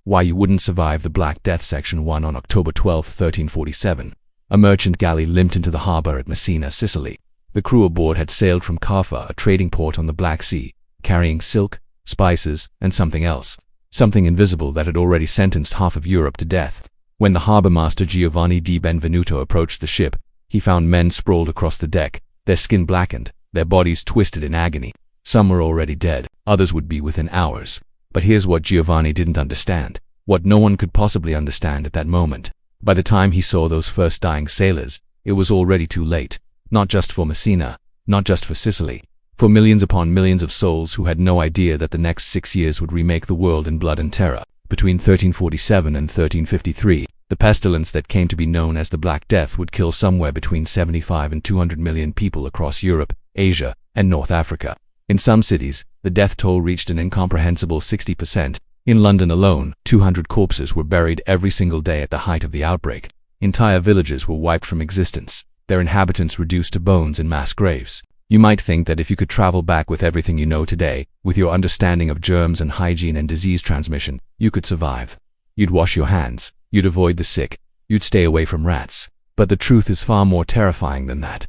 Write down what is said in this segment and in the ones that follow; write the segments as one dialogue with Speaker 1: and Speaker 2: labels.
Speaker 1: Why You Wouldn't Survive the Black Death Section 1 on October 12, 1347. A merchant galley limped into the harbor at Messina, Sicily. The crew aboard had sailed from Kaffa, a trading port on the Black Sea, carrying silk, spices, and something else. Something invisible that had already sentenced half of Europe to death. When the harbor master Giovanni di Benvenuto approached the ship, he found men sprawled across the deck, their skin blackened, their bodies twisted in agony. Some were already dead, others would be within hours. But here's what Giovanni didn't understand, what no one could possibly understand at that moment. By the time he saw those first dying sailors, it was already too late. Not just for Messina, not just for Sicily, for millions upon millions of souls who had no idea that the next 6 years would remake the world in blood and terror. Between 1347 and 1353, the pestilence that came to be known as the Black Death would kill somewhere between 75 and 200 million people across Europe, Asia, and North Africa. In some cities, the death toll reached an incomprehensible 60%. In London alone, 200 corpses were buried every single day at the height of the outbreak. Entire villages were wiped from existence, their inhabitants reduced to bones in mass graves. You might think that if you could travel back with everything you know today, with your understanding of germs and hygiene and disease transmission, you could survive. You'd wash your hands, you'd avoid the sick, you'd stay away from rats. But the truth is far more terrifying than that.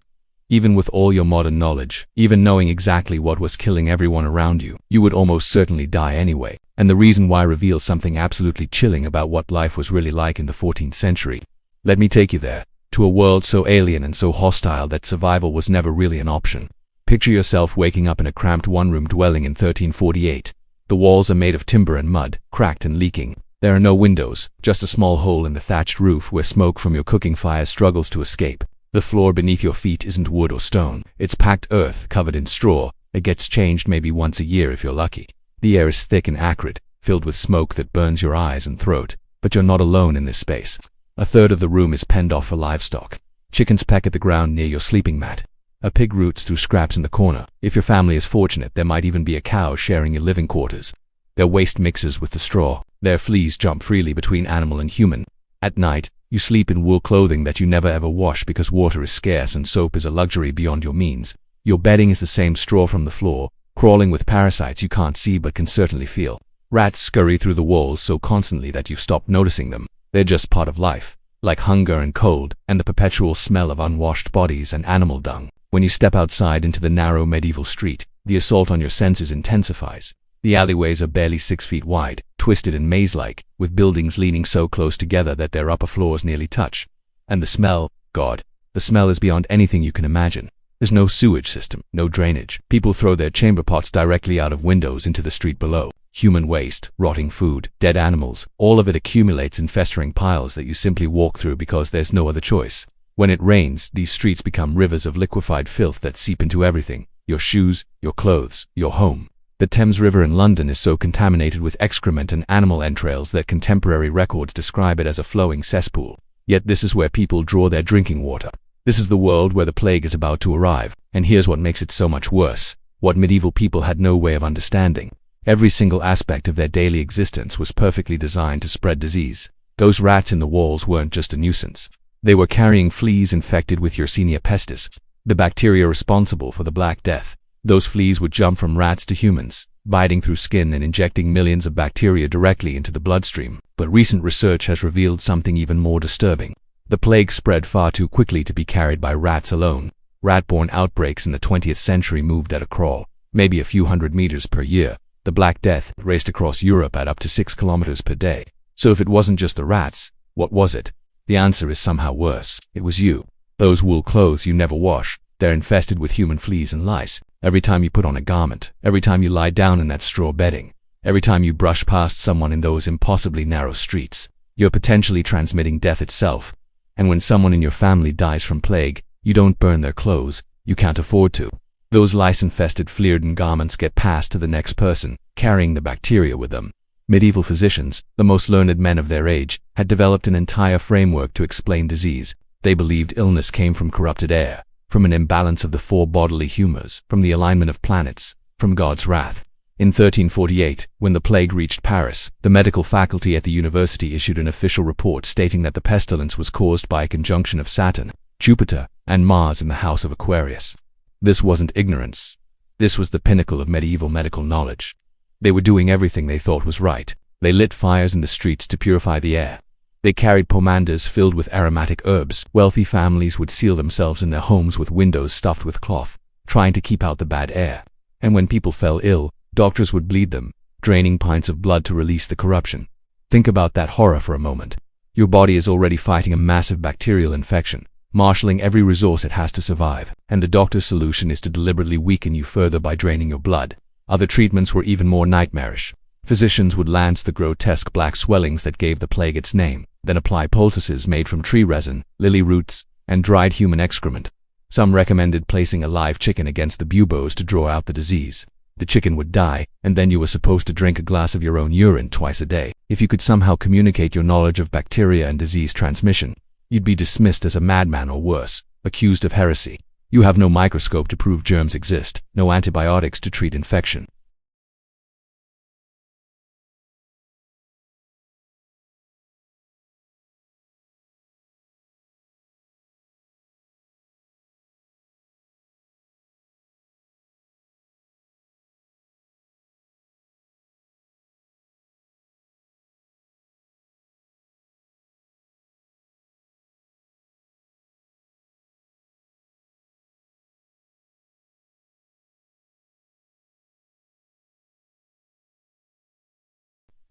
Speaker 1: Even with all your modern knowledge, even knowing exactly what was killing everyone around you, you would almost certainly die anyway. And the reason why reveals something absolutely chilling about what life was really like in the 14th century. Let me take you there, to a world so alien and so hostile that survival was never really an option. Picture yourself waking up in a cramped one-room dwelling in 1348. The walls are made of timber and mud, cracked and leaking. There are no windows, just a small hole in the thatched roof where smoke from your cooking fire struggles to escape. The floor beneath your feet isn't wood or stone. It's packed earth covered in straw. It gets changed maybe once a year if you're lucky. The air is thick and acrid, filled with smoke that burns your eyes and throat. But you're not alone in this space. A third of the room is penned off for livestock. Chickens peck at the ground near your sleeping mat. A pig roots through scraps in the corner. If your family is fortunate, there might even be a cow sharing your living quarters. Their waste mixes with the straw. Their fleas jump freely between animal and human. At night, you sleep in wool clothing that you never ever wash because water is scarce and soap is a luxury beyond your means. Your bedding is the same straw from the floor, crawling with parasites you can't see but can certainly feel. Rats scurry through the walls so constantly that you've stopped noticing them. They're just part of life, like hunger and cold, and the perpetual smell of unwashed bodies and animal dung. When you step outside into the narrow medieval street, the assault on your senses intensifies. The alleyways are barely 6 feet wide, twisted and maze-like, with buildings leaning so close together that their upper floors nearly touch. And the smell, God, the smell is beyond anything you can imagine. There's no sewage system, no drainage. People throw their chamber pots directly out of windows into the street below. Human waste, rotting food, dead animals, all of it accumulates in festering piles that you simply walk through because there's no other choice. When it rains, these streets become rivers of liquefied filth that seep into everything. Your shoes, your clothes, your home. The Thames River in London is so contaminated with excrement and animal entrails that contemporary records describe it as a flowing cesspool. Yet this is where people draw their drinking water. This is the world where the plague is about to arrive. And here's what makes it so much worse. What medieval people had no way of understanding. Every single aspect of their daily existence was perfectly designed to spread disease. Those rats in the walls weren't just a nuisance. They were carrying fleas infected with Yersinia pestis, the bacteria responsible for the Black Death. Those fleas would jump from rats to humans, biting through skin and injecting millions of bacteria directly into the bloodstream. But recent research has revealed something even more disturbing. The plague spread far too quickly to be carried by rats alone. Rat-borne outbreaks in the 20th century moved at a crawl, maybe a few hundred meters per year. The Black Death raced across Europe at up to 6 kilometers per day. So if it wasn't just the rats, what was it? The answer is somehow worse. It was you. Those wool clothes you never wash, they're infested with human fleas and lice. Every time you put on a garment, every time you lie down in that straw bedding, every time you brush past someone in those impossibly narrow streets, you're potentially transmitting death itself. And when someone in your family dies from plague, you don't burn their clothes. You can't afford to. Those lice-infested flea-ridden garments get passed to the next person, carrying the bacteria with them. Medieval physicians, the most learned men of their age, had developed an entire framework to explain disease. They believed illness came from corrupted air, from an imbalance of the 4 bodily humors, from the alignment of planets, from God's wrath. In 1348, when the plague reached Paris, the medical faculty at the university issued an official report stating that the pestilence was caused by a conjunction of Saturn, Jupiter, and Mars in the house of Aquarius. This wasn't ignorance. This was the pinnacle of medieval medical knowledge. They were doing everything they thought was right. They lit fires in the streets to purify the air. They carried pomanders filled with aromatic herbs. Wealthy families would seal themselves in their homes with windows stuffed with cloth, trying to keep out the bad air. And when people fell ill, doctors would bleed them, draining pints of blood to release the corruption. Think about that horror for a moment. Your body is already fighting a massive bacterial infection, marshalling every resource it has to survive, and the doctor's solution is to deliberately weaken you further by draining your blood. Other treatments were even more nightmarish. Physicians would lance the grotesque black swellings that gave the plague its name, then apply poultices made from tree resin, lily roots, and dried human excrement. Some recommended placing a live chicken against the buboes to draw out the disease. The chicken would die, and then you were supposed to drink a glass of your own urine twice a day. If you could somehow communicate your knowledge of bacteria and disease transmission, you'd be dismissed as a madman or worse, accused of heresy. You have no microscope to prove germs exist, no antibiotics to treat infection.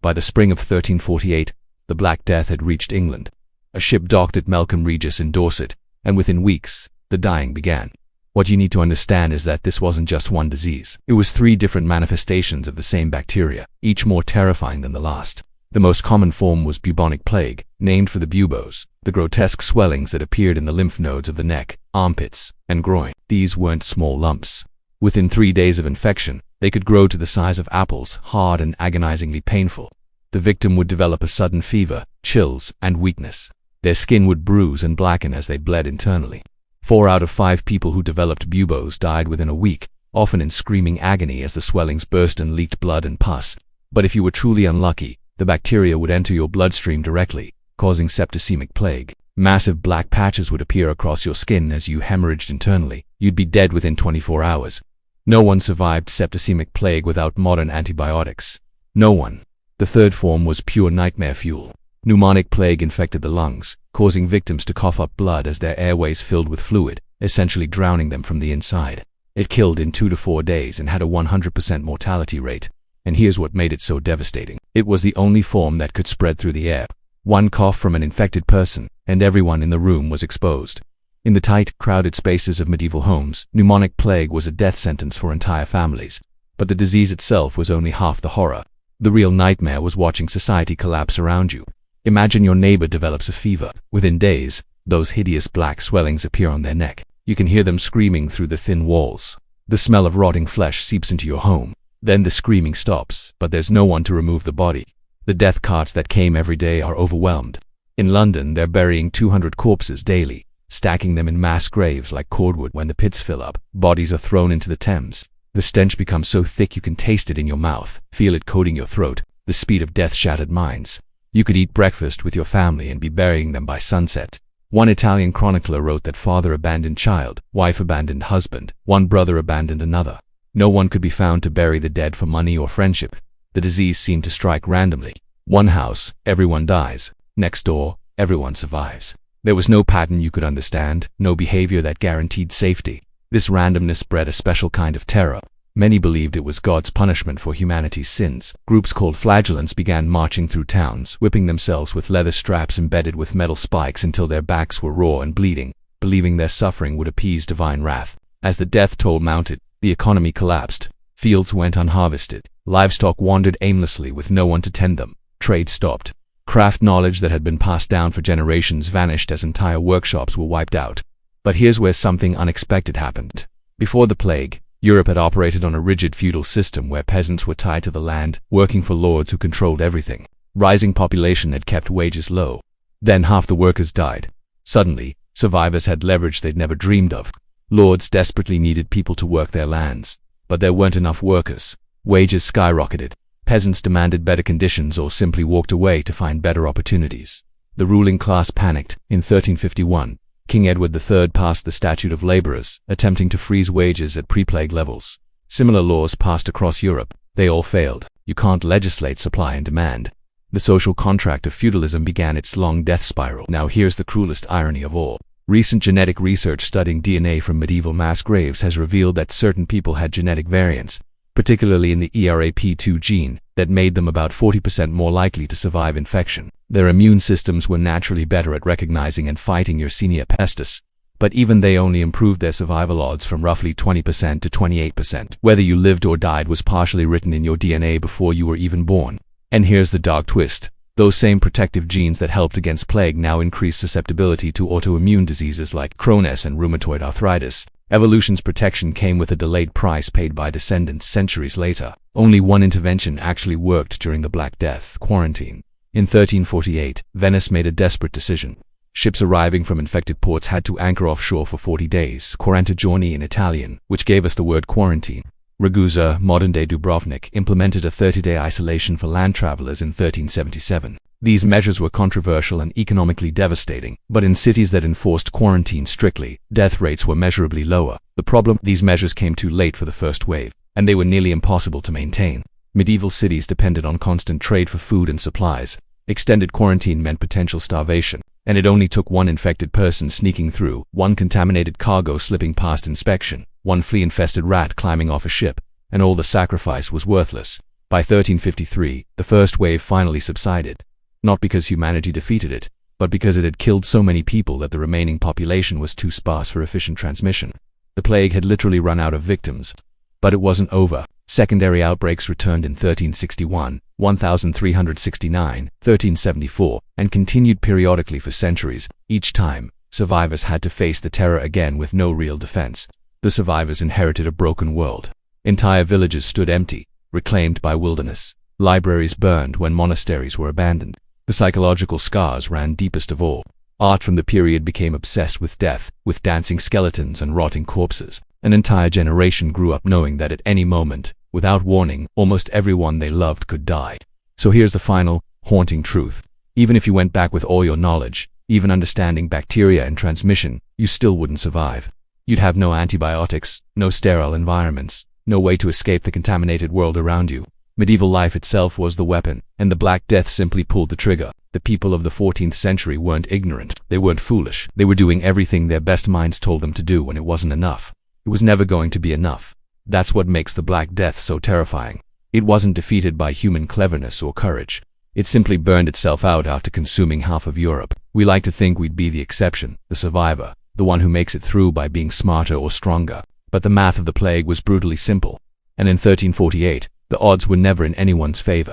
Speaker 1: By the spring of 1348, the Black Death had reached England. A ship docked at Melcombe Regis in Dorset, and within weeks, the dying began. What you need to understand is that this wasn't just one disease. It was 3 different manifestations of the same bacteria, each more terrifying than the last. The most common form was bubonic plague, named for the buboes, the grotesque swellings that appeared in the lymph nodes of the neck, armpits, and groin. These weren't small lumps. Within 3 days of infection, they could grow to the size of apples, hard and agonizingly painful. The victim would develop a sudden fever, chills, and weakness. Their skin would bruise and blacken as they bled internally. 4 out of 5 people who developed buboes died within a week, often in screaming agony as the swellings burst and leaked blood and pus. But if you were truly unlucky, the bacteria would enter your bloodstream directly, causing septicemic plague. Massive black patches would appear across your skin as you hemorrhaged internally. You'd be dead within 24 hours. No one survived septicemic plague without modern antibiotics. No one. The third form was pure nightmare fuel. Pneumonic plague infected the lungs, causing victims to cough up blood as their airways filled with fluid, essentially drowning them from the inside. It killed in 2 to 4 days and had a 100% mortality rate. And here's what made it so devastating. It was the only form that could spread through the air. One cough from an infected person, and everyone in the room was exposed. In the tight, crowded spaces of medieval homes, pneumonic plague was a death sentence for entire families. But the disease itself was only half the horror. The real nightmare was watching society collapse around you. Imagine your neighbor develops a fever. Within days, those hideous black swellings appear on their neck. You can hear them screaming through the thin walls. The smell of rotting flesh seeps into your home. Then the screaming stops, but there's no one to remove the body. The death carts that came every day are overwhelmed. In London, they're burying 200 corpses daily, stacking them in mass graves like cordwood. When the pits fill up, bodies are thrown into the Thames. The stench becomes so thick you can taste it in your mouth, feel it coating your throat. The speed of death shattered minds. You could eat breakfast with your family and be burying them by sunset. One Italian chronicler wrote that father abandoned child, wife abandoned husband, one brother abandoned another. No one could be found to bury the dead for money or friendship. The disease seemed to strike randomly. One house, everyone dies. Next door, everyone survives. There was no pattern you could understand, no behavior that guaranteed safety. This randomness bred a special kind of terror. Many believed it was God's punishment for humanity's sins. Groups called flagellants began marching through towns, whipping themselves with leather straps embedded with metal spikes until their backs were raw and bleeding, believing their suffering would appease divine wrath. As the death toll mounted, the economy collapsed. Fields went unharvested. Livestock wandered aimlessly with no one to tend them. Trade stopped. Craft knowledge that had been passed down for generations vanished as entire workshops were wiped out. But here's where something unexpected happened. Before the plague, Europe had operated on a rigid feudal system where peasants were tied to the land, working for lords who controlled everything. Rising population had kept wages low. Then half the workers died. Suddenly, survivors had leverage they'd never dreamed of. Lords desperately needed people to work their lands, but there weren't enough workers. Wages skyrocketed. Peasants demanded better conditions or simply walked away to find better opportunities. The ruling class panicked. In 1351, King Edward III passed the Statute of Labourers, attempting to freeze wages at pre-plague levels. Similar laws passed across Europe. They all failed. You can't legislate supply and demand. The social contract of feudalism began its long death spiral. Now here's the cruelest irony of all. Recent genetic research studying DNA from medieval mass graves has revealed that certain people had genetic variants, particularly in the ERAP2 gene, that made them about 40% more likely to survive infection. Their immune systems were naturally better at recognizing and fighting Yersinia pestis, but even they only improved their survival odds from roughly 20% to 28%. Whether you lived or died was partially written in your DNA before you were even born. And here's the dark twist. Those same protective genes that helped against plague now increase susceptibility to autoimmune diseases like Crohn's and rheumatoid arthritis. Evolution's protection came with a delayed price paid by descendants centuries later. Only one intervention actually worked during the Black Death, quarantine. In 1348, Venice made a desperate decision. Ships arriving from infected ports had to anchor offshore for 40 days, 40 giorni in Italian, which gave us the word quarantine. Ragusa, modern-day Dubrovnik, implemented a 30-day isolation for land travelers in 1377. These measures were controversial and economically devastating, but in cities that enforced quarantine strictly, death rates were measurably lower. The problem? These measures came too late for the first wave, and they were nearly impossible to maintain. Medieval cities depended on constant trade for food and supplies. Extended quarantine meant potential starvation, and it only took one infected person sneaking through, one contaminated cargo slipping past inspection, one flea-infested rat climbing off a ship, and all the sacrifice was worthless. By 1353, the first wave finally subsided, not because humanity defeated it, but because it had killed so many people that the remaining population was too sparse for efficient transmission. The plague had literally run out of victims. But it wasn't over. Secondary outbreaks returned in 1361, 1369, 1374, and continued periodically for centuries. Each time, survivors had to face the terror again with no real defense. The survivors inherited a broken world. Entire villages stood empty, reclaimed by wilderness. Libraries burned when monasteries were abandoned. The psychological scars ran deepest of all. Art from the period became obsessed with death, with dancing skeletons and rotting corpses. An entire generation grew up knowing that at any moment, without warning, almost everyone they loved could die. So here's the final, haunting truth. Even if you went back with all your knowledge, even understanding bacteria and transmission, you still wouldn't survive. You'd have no antibiotics, no sterile environments, no way to escape the contaminated world around you. Medieval life itself was the weapon, and the Black Death simply pulled the trigger. The people of the 14th century weren't ignorant. They weren't foolish. They were doing everything their best minds told them to do when it wasn't enough. It was never going to be enough. That's what makes the Black Death so terrifying. It wasn't defeated by human cleverness or courage. It simply burned itself out after consuming half of Europe. We like to think we'd be the exception, the survivor, the one who makes it through by being smarter or stronger. But the math of the plague was brutally simple. And in 1348, the odds were never in anyone's favor.